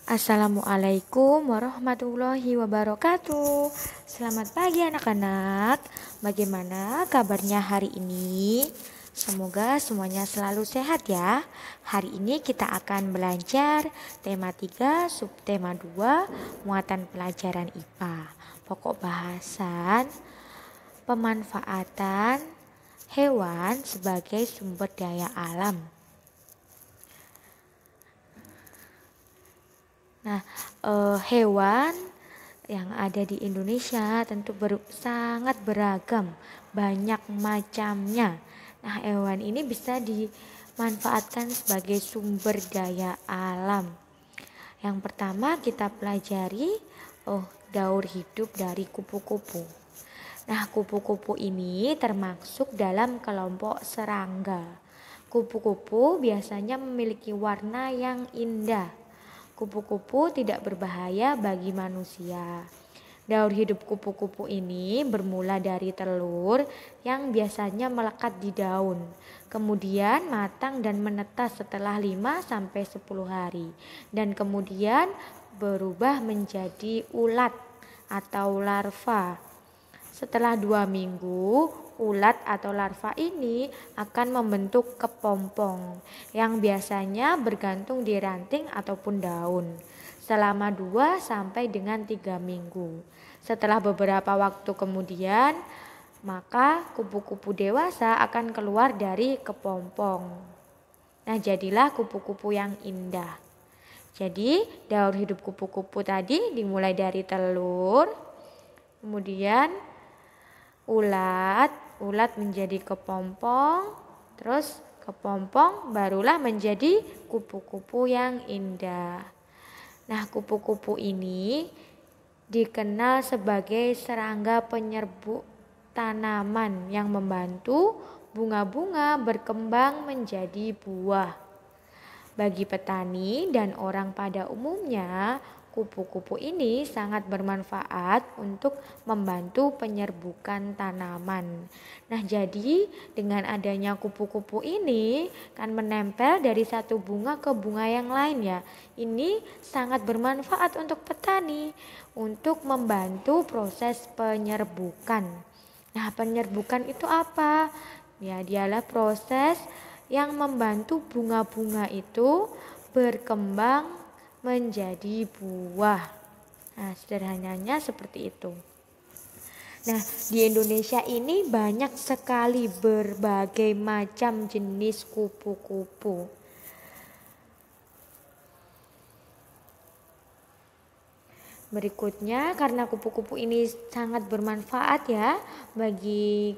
Assalamualaikum warahmatullahi wabarakatuh. Selamat pagi anak-anak. Bagaimana kabarnya hari ini? Semoga semuanya selalu sehat ya. Hari ini kita akan belajar tema 3, subtema 2, muatan pelajaran IPA. Pokok bahasan pemanfaatan hewan sebagai sumber daya alam. Nah, hewan yang ada di Indonesia tentu sangat beragam, banyak macamnya. Nah, hewan ini bisa dimanfaatkan sebagai sumber daya alam. Yang pertama kita pelajari daur hidup dari kupu-kupu. Nah, kupu-kupu ini termasuk dalam kelompok serangga. Kupu-kupu biasanya memiliki warna yang indah. Kupu-kupu tidak berbahaya bagi manusia. Daur hidup kupu-kupu ini bermula dari telur yang biasanya melekat di daun. Kemudian matang dan menetas setelah 5-10 hari. Dan kemudian berubah menjadi ulat atau larva. Setelah 2 minggu, ulat atau larva ini akan membentuk kepompong yang biasanya bergantung di ranting ataupun daun selama 2 sampai dengan 3 minggu. Setelah beberapa waktu kemudian, maka kupu-kupu dewasa akan keluar dari kepompong. Nah, jadilah kupu-kupu yang indah. Jadi, daur hidup kupu-kupu tadi dimulai dari telur, kemudian ulat menjadi kepompong, terus kepompong barulah menjadi kupu-kupu yang indah. Nah, kupu-kupu ini dikenal sebagai serangga penyerbu tanaman yang membantu bunga-bunga berkembang menjadi buah. Bagi petani dan orang pada umumnya, kupu-kupu ini sangat bermanfaat untuk membantu penyerbukan tanaman. Nah, jadi dengan adanya kupu-kupu ini kan menempel dari satu bunga ke bunga yang lain ya. Ini sangat bermanfaat untuk petani untuk membantu proses penyerbukan. Nah, penyerbukan itu apa? Ya, dialah proses yang membantu bunga-bunga itu berkembang menjadi buah. Nah, sederhananya seperti itu. Nah, di Indonesia ini banyak sekali berbagai macam jenis kupu-kupu. Berikutnya, karena kupu-kupu ini sangat bermanfaat ya bagi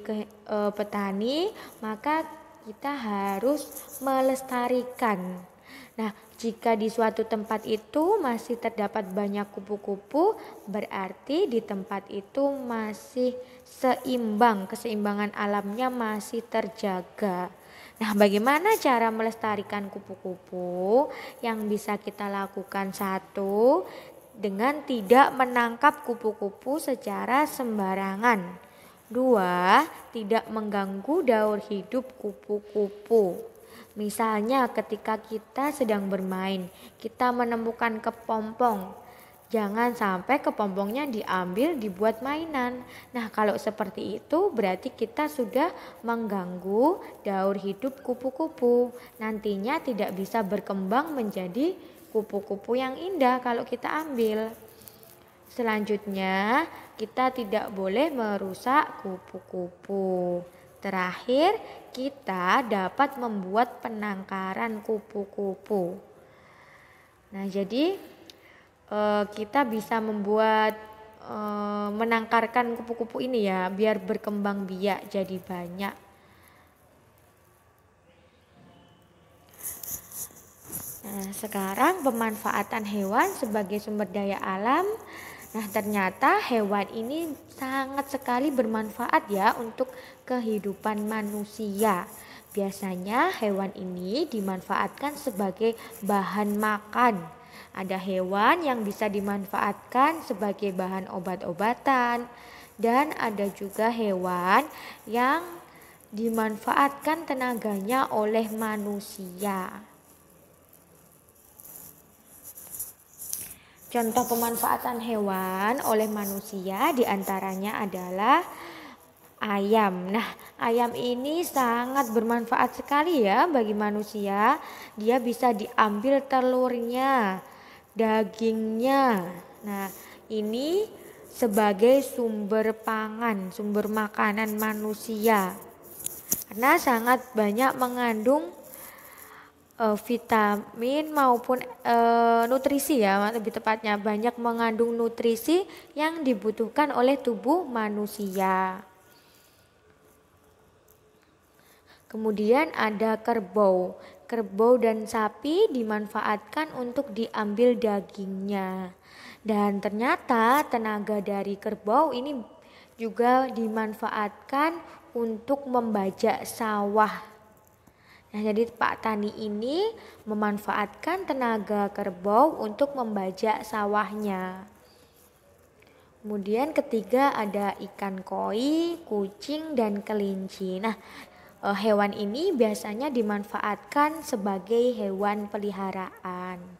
petani, maka kita harus melestarikan. Nah, jika di suatu tempat itu masih terdapat banyak kupu-kupu, berarti di tempat itu masih seimbang, keseimbangan alamnya masih terjaga. Nah, bagaimana cara melestarikan kupu-kupu? Yang bisa kita lakukan satu, dengan tidak menangkap kupu-kupu secara sembarangan. 2. Tidak mengganggu daur hidup kupu-kupu. Misalnya ketika kita sedang bermain, kita menemukan kepompong. Jangan sampai kepompongnya diambil dibuat mainan. Nah, kalau seperti itu berarti kita sudah mengganggu daur hidup kupu-kupu. Nantinya tidak bisa berkembang menjadi kupu-kupu yang indah kalau kita ambil. Selanjutnya, kita tidak boleh merusak kupu-kupu. Terakhir, kita dapat membuat penangkaran kupu-kupu. Nah, jadi kita bisa membuat menangkarkan kupu-kupu ini ya, biar berkembang biak jadi banyak. Nah, sekarang pemanfaatan hewan sebagai sumber daya alam. Nah, ternyata hewan ini sangat sekali bermanfaat ya untuk kehidupan manusia. Biasanya hewan ini dimanfaatkan sebagai bahan makan. Ada hewan yang bisa dimanfaatkan sebagai bahan obat-obatan, dan ada juga hewan yang dimanfaatkan tenaganya oleh manusia. Contoh pemanfaatan hewan oleh manusia diantaranya adalah ayam. Nah, ayam ini sangat bermanfaat sekali ya bagi manusia. Dia bisa diambil telurnya, dagingnya. Nah, ini sebagai sumber pangan, sumber makanan manusia. Karena sangat banyak mengandung vitamin maupun nutrisi ya, lebih tepatnya banyak mengandung nutrisi yang dibutuhkan oleh tubuh manusia. Kemudian ada kerbau. Kerbau dan sapi dimanfaatkan untuk diambil dagingnya. Dan ternyata tenaga dari kerbau ini juga dimanfaatkan untuk membajak sawah. Nah, jadi Pak Tani ini memanfaatkan tenaga kerbau untuk membajak sawahnya. Kemudian ketiga ada ikan koi, kucing, dan kelinci. Nah, hewan ini biasanya dimanfaatkan sebagai hewan peliharaan.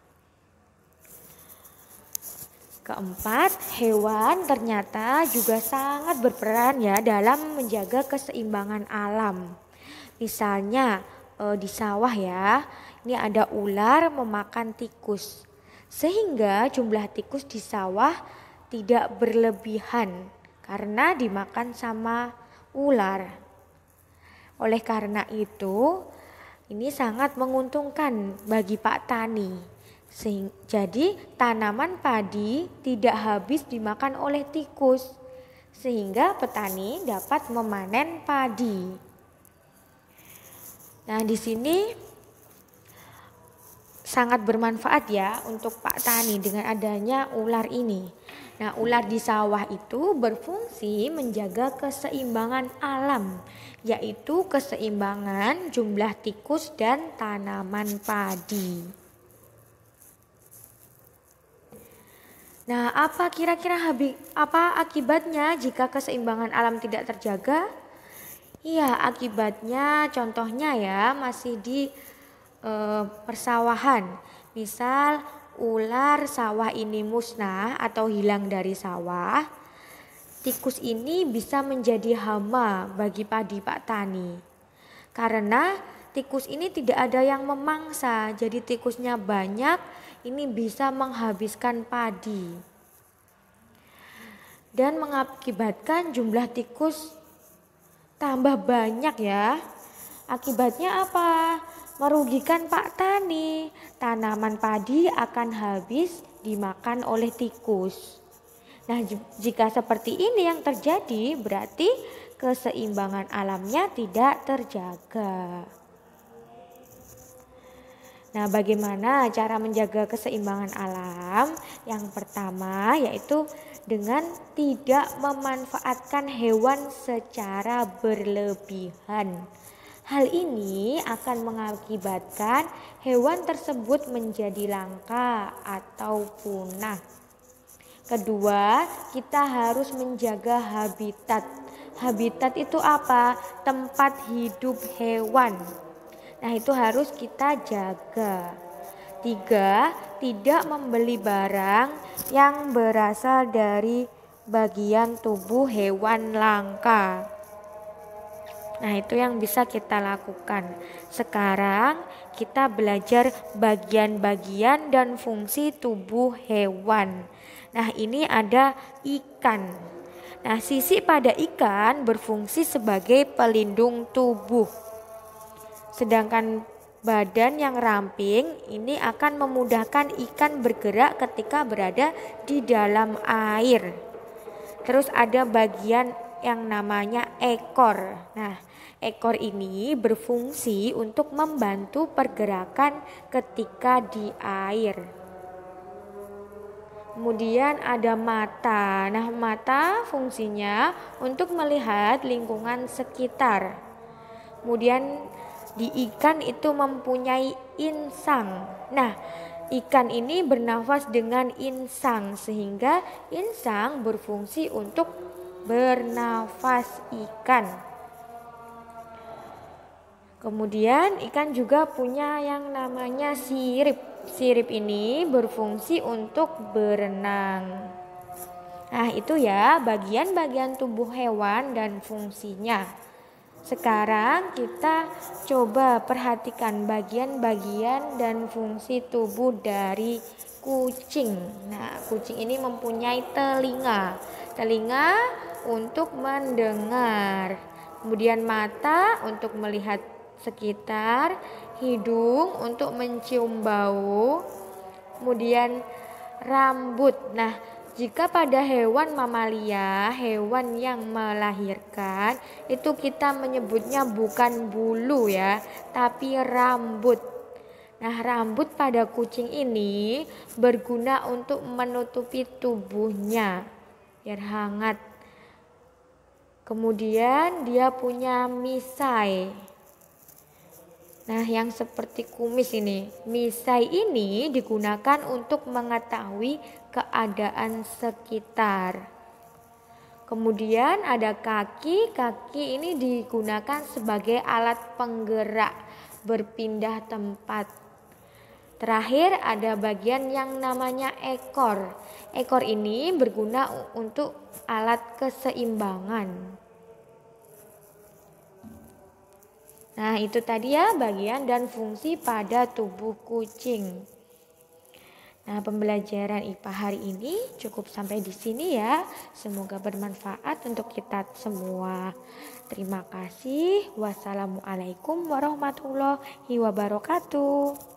Keempat, hewan ternyata juga sangat berperan ya dalam menjaga keseimbangan alam. Misalnya di sawah ya, ini ada ular memakan tikus. Sehingga jumlah tikus di sawah tidak berlebihan karena dimakan sama ular. Oleh karena itu, ini sangat menguntungkan bagi Pak Tani. Jadi tanaman padi tidak habis dimakan oleh tikus, sehingga petani dapat memanen padi. Nah, di sini sangat bermanfaat ya untuk Pak Tani dengan adanya ular ini. Nah, ular di sawah itu berfungsi menjaga keseimbangan alam, yaitu keseimbangan jumlah tikus dan tanaman padi. Nah, apa kira-kira akibatnya jika keseimbangan alam tidak terjaga? Iya, akibatnya contohnya ya masih di persawahan. Misal ular sawah ini musnah atau hilang dari sawah, tikus ini bisa menjadi hama bagi padi Pak Tani. Karena tikus ini tidak ada yang memangsa, jadi tikusnya banyak, ini bisa menghabiskan padi. Dan mengakibatkan jumlah tikus tambah banyak ya. Akibatnya apa? Merugikan Pak Tani. Tanaman padi akan habis dimakan oleh tikus. Nah, jika seperti ini yang terjadi, berarti keseimbangan alamnya tidak terjaga. Nah, bagaimana cara menjaga keseimbangan alam? Yang pertama yaitu dengan tidak memanfaatkan hewan secara berlebihan. Hal ini akan mengakibatkan hewan tersebut menjadi langka atau punah. Kedua, kita harus menjaga habitat. Habitat itu apa? Tempat hidup hewan. Nah, itu harus kita jaga. 3, tidak membeli barang yang berasal dari bagian tubuh hewan langka. Nah, itu yang bisa kita lakukan. Sekarang kita belajar bagian-bagian dan fungsi tubuh hewan. Nah, ini ada ikan. Nah, sisik pada ikan berfungsi sebagai pelindung tubuh. Sedangkan badan yang ramping ini akan memudahkan ikan bergerak ketika berada di dalam air. Terus ada bagian yang namanya ekor. Nah, ekor ini berfungsi untuk membantu pergerakan ketika di air. Kemudian ada mata. Nah, mata fungsinya untuk melihat lingkungan sekitar. Kemudian di ikan itu mempunyai insang. Nah, ikan ini bernafas dengan insang sehingga insang berfungsi untuk bernafas ikan. Kemudian ikan juga punya yang namanya sirip. Sirip ini berfungsi untuk berenang. Nah, itu ya bagian-bagian tubuh hewan dan fungsinya. Sekarang kita coba perhatikan bagian-bagian dan fungsi tubuh dari kucing. Nah, kucing ini mempunyai telinga. Telinga untuk mendengar. Kemudian mata untuk melihat sekitar, hidung untuk mencium bau, kemudian rambut. Nah, jika pada hewan mamalia, hewan yang melahirkan, itu kita menyebutnya bukan bulu ya, tapi rambut. Nah, rambut pada kucing ini berguna untuk menutupi tubuhnya biar hangat. Kemudian dia punya misai. Nah, yang seperti kumis ini. Misai ini digunakan untuk mengetahui keadaan sekitar. Kemudian ada kaki. Kaki ini digunakan sebagai alat penggerak berpindah tempat. Terakhir ada bagian yang namanya ekor. Ekor ini berguna untuk alat keseimbangan. Nah, itu tadi ya bagian dan fungsi pada tubuh kucing. Nah, pembelajaran IPA hari ini cukup sampai di sini ya. Semoga bermanfaat untuk kita semua. Terima kasih. Wassalamualaikum warahmatullahi wabarakatuh.